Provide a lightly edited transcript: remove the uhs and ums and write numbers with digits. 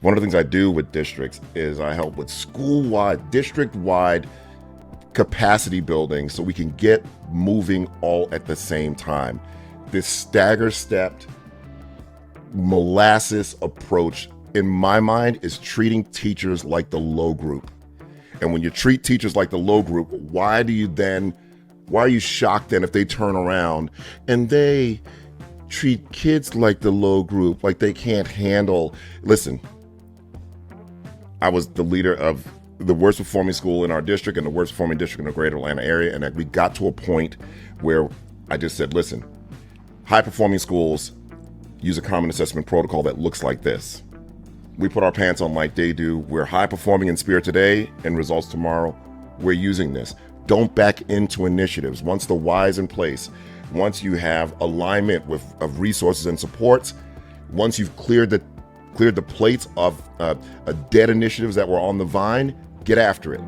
One of the things I do with districts is I help with school-wide, district-wide capacity building so we can get moving all at the same time. This stagger-stepped molasses approach, in my mind, is treating teachers like the low group. And when you treat teachers like the low group, why are you shocked then if they turn around and they treat kids like the low group, like they can't handle? Listen, I was the leader of the worst performing school in our district and the worst performing district in the greater Atlanta area. And we got to a point where I just said, listen, high performing schools use a common assessment protocol that looks like this. We put our pants on like they do. We're high performing in spirit today and results tomorrow. We're using this. Don't back into initiatives. Once the why is in place, once you have alignment of resources and supports, once you've cleared the plates of dead initiatives that were on the vine, get after it.